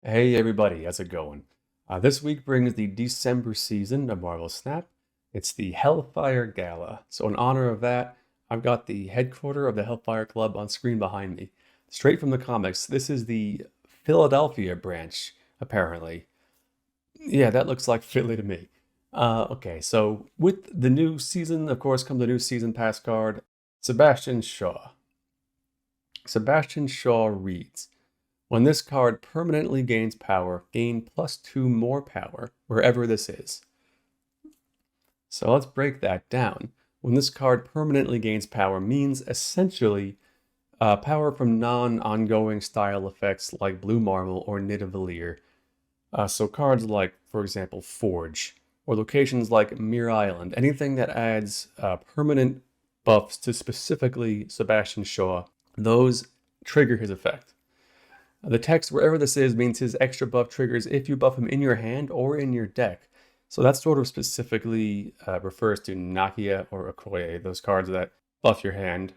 Hey everybody, how's it going? This week brings the December season of Marvel Snap. It's the Hellfire Gala. So in honor of that, I've got the headquarter of the Hellfire Club on screen behind me. Straight from the comics, this is the Philadelphia branch, apparently. Yeah, that looks like Philly to me. Okay, so with the new season, of course, comes a new season pass card, Sebastian Shaw. Sebastian Shaw reads, when this card permanently gains power, gain +2 more power wherever this is. So let's break that down. When this card permanently gains power means essentially power from non-ongoing style effects like Blue Marvel or Nidavellir. So cards like, for example, Forge, or locations like Mere Island, anything that adds permanent buffs to specifically Sebastian Shaw, those trigger his effect. The text, wherever this is, means his extra buff triggers if you buff him in your hand or in your deck. So that sort of specifically refers to Nakia or Okoye, those cards that buff your hand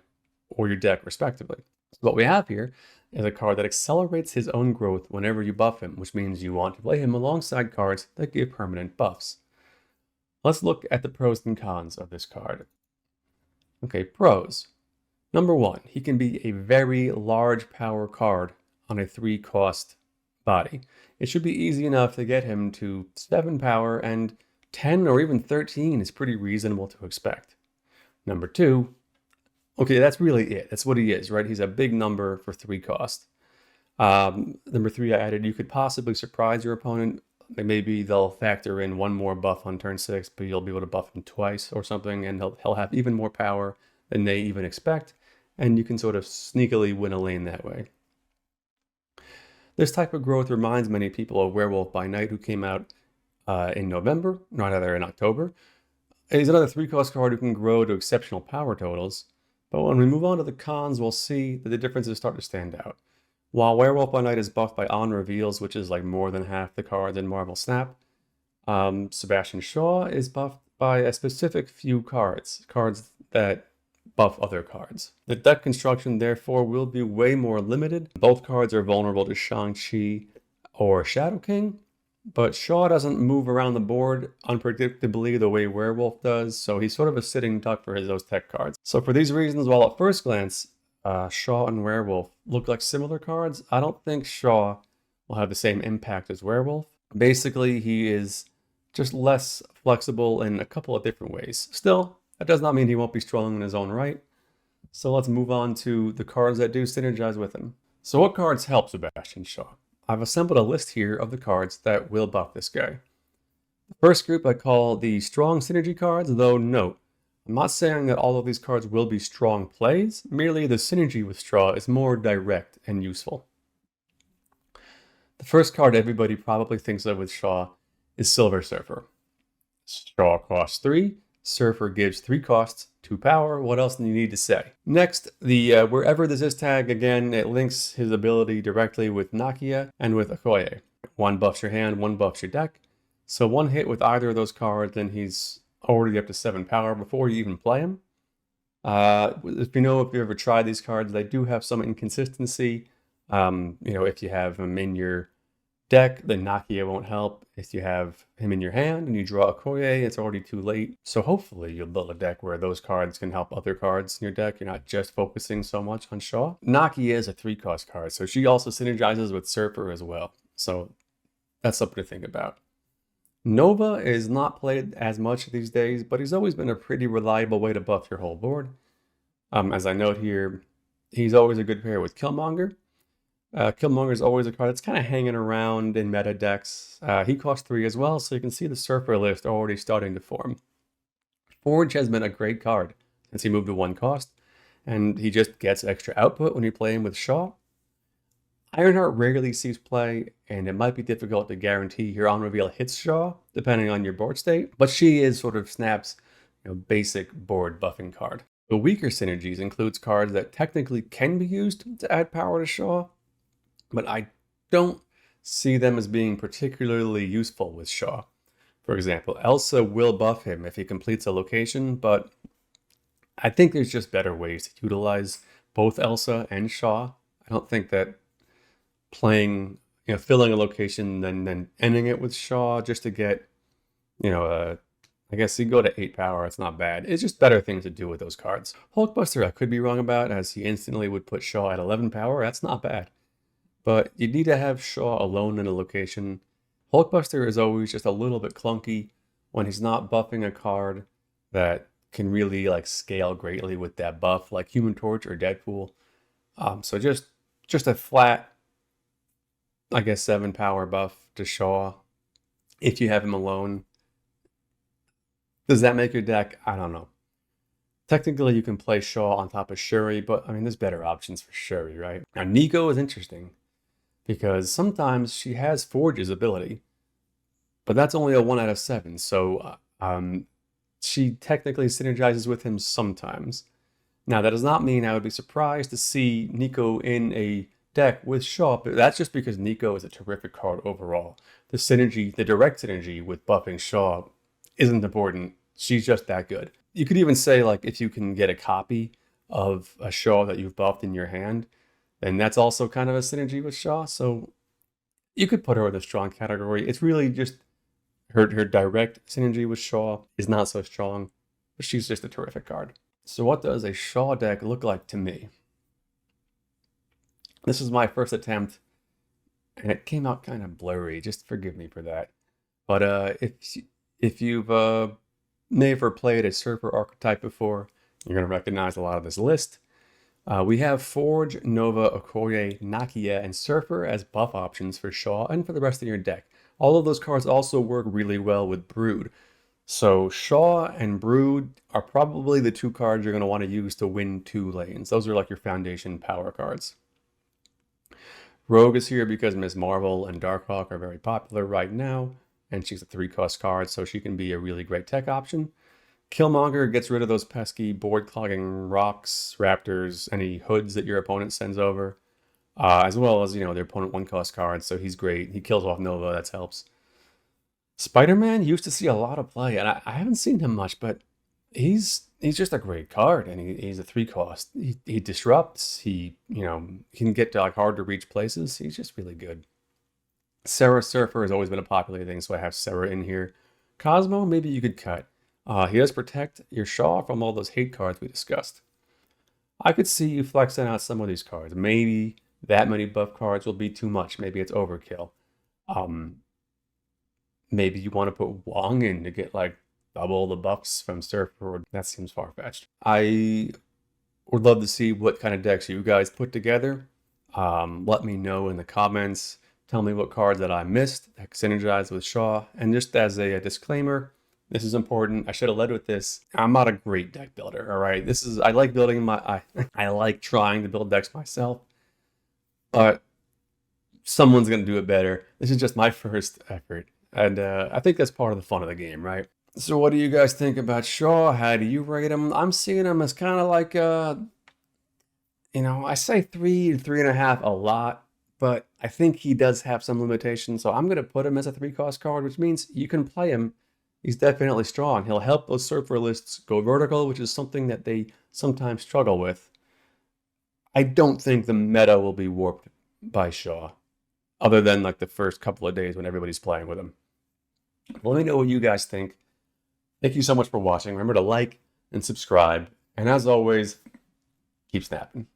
or your deck, respectively. So what we have here is a card that accelerates his own growth whenever you buff him, which means you want to play him alongside cards that give permanent buffs. Let's look at the pros and cons of this card. Okay, pros. Number 1, he can be a very large power card on a 3-cost body. It should be easy enough to get him to 7 power, and 10 or even 13 is pretty reasonable to expect. Number 2, okay, that's really it. That's what he is, right? He's a big number for 3 cost. Number 3, I added, you could possibly surprise your opponent. Maybe they'll factor in 1 more buff on turn 6, but you'll be able to buff him twice or something, and he'll have even more power than they even expect, and you can sort of sneakily win a lane that way. This type of growth reminds many people of Werewolf by Night, who came out in November, rather in October. He's another 3-cost card who can grow to exceptional power totals, but when we move on to the cons, we'll see that the differences start to stand out. While Werewolf by Night is buffed by On Reveals, which is like more than half the cards in Marvel Snap, Sebastian Shaw is buffed by a specific few cards that buff other cards. The deck construction, therefore, will be way more limited. Both cards are vulnerable to Shang-Chi or Shadow King, but Shaw doesn't move around the board unpredictably the way Werewolf does, so he's sort of a sitting duck for those tech cards. So for these reasons, while at first glance, Shaw and Werewolf look like similar cards, I don't think Shaw will have the same impact as Werewolf. Basically, he is just less flexible in a couple of different ways. Still, that does not mean he won't be strong in his own right. So let's move on to the cards that do synergize with him. So what cards help Sebastian Shaw? I've assembled a list here of the cards that will buff this guy. The first group I call the strong synergy cards, though note, I'm not saying that all of these cards will be strong plays, merely the synergy with Shaw is more direct and useful. The first card everybody probably thinks of with Shaw is Silver Surfer. Shaw costs 3, Surfer gives 3 costs, 2 power. What else do you need to say? Next, the wherever this is tag, again, it links his ability directly with Nakia and with Okoye. 1 buffs your hand, 1 buffs your deck. So 1 hit with either of those cards, then he's already up to 7 power before you even play him. If you've ever tried these cards, they do have some inconsistency. If you have him in your deck, then Nakia won't help. If you have him in your hand and you draw Okoye, it's already too late. So hopefully you'll build a deck where those cards can help other cards in your deck. You're not just focusing so much on Shaw. Nakia is a 3-cost card, so she also synergizes with Surfer as well. So that's something to think about. Nova is not played as much these days, but he's always been a pretty reliable way to buff your whole board. As I note here, he's always a good pair with Killmonger. Killmonger is always a card that's kind of hanging around in meta decks. He costs 3 as well, so you can see the Surfer list already starting to form. Forge has been a great card since he moved to 1 cost, and he just gets extra output when you play him with Shaw. Ironheart rarely sees play, and it might be difficult to guarantee your on reveal hits Shaw, depending on your board state, but she is sort of Snap's basic board buffing card. The weaker synergies includes cards that technically can be used to add power to Shaw, but I don't see them as being particularly useful with Shaw. For example, Elsa will buff him if he completes a location, but I think there's just better ways to utilize both Elsa and Shaw. I don't think that playing filling a location, then ending it with Shaw just to get, I guess you go to 8 power. It's not bad. It's just better things to do with those cards. Hulkbuster, I could be wrong about, as he instantly would put Shaw at 11 power. That's not bad. But you need to have Shaw alone in a location. Hulkbuster is always just a little bit clunky when he's not buffing a card that can really like scale greatly with that buff, like Human Torch or Deadpool. So just a flat, I guess, 7 power buff to Shaw if you have him alone. Does that make your deck? I don't know. Technically, you can play Shaw on top of Shuri, but I mean, there's better options for Shuri, right? Now, Nico is interesting because sometimes she has Forge's ability, but that's only a 1 out of 7. So she technically synergizes with him sometimes. Now, that does not mean I would be surprised to see Nico in a deck with Shaw, but that's just because Nico is a terrific card overall. The synergy, the direct synergy with buffing Shaw isn't important. She's just that good. You could even say, like, if you can get a copy of a Shaw that you've buffed in your hand, then that's also kind of a synergy with Shaw. So you could put her in the strong category. It's really just her direct synergy with Shaw is not so strong, but she's just a terrific card. So what does a Shaw deck look like to me? This is my first attempt, and it came out kind of blurry. Just forgive me for that. But if you've never played a Surfer archetype before, you're going to recognize a lot of this list. We have Forge, Nova, Okoye, Nakia, and Surfer as buff options for Shaw and for the rest of your deck. All of those cards also work really well with Brood. So Shaw and Brood are probably the 2 cards you're going to want to use to win 2 lanes. Those are like your foundation power cards. Rogue is here because Ms. Marvel and Darkhawk are very popular right now, and she's a 3-cost card, so she can be a really great tech option. Killmonger gets rid of those pesky board-clogging rocks, raptors, any hoods that your opponent sends over, as well as, their opponent 1-cost cards, so he's great. He kills off Nova, that helps. Spider-Man used to see a lot of play, and I haven't seen him much, but he's just a great card, and he's a 3-cost. He disrupts. He can get to like hard to reach places. He's just really good. Sarah Surfer has always been a popular thing, so I have Sarah in here. Cosmo, maybe you could cut. He does protect your Shaw from all those hate cards we discussed. I could see you flexing out some of these cards. Maybe that many buff cards will be too much. Maybe it's overkill. Maybe you want to put Wong in to get like double the buffs from Surfer. That seems far-fetched. I would love to see what kind of decks you guys put together. Let me know in the comments. Tell me what cards that I missed that synergize with Shaw. And just as a disclaimer, this is important. I should have led with this. I'm not a great deck builder, all right? I like building I like trying to build decks myself, but someone's going to do it better. This is just my first effort. And I think that's part of the fun of the game, right? So what do you guys think about Shaw? How do you rate him? I'm seeing him as kind of like, I say 3 to 3.5 a lot, but I think he does have some limitations. So I'm going to put him as a 3-cost card, which means you can play him. He's definitely strong. He'll help those Surfer lists go vertical, which is something that they sometimes struggle with. I don't think the meta will be warped by Shaw, other than like the first couple of days when everybody's playing with him. Let me know what you guys think. Thank you so much for watching. Remember to like and subscribe. And as always, keep snapping.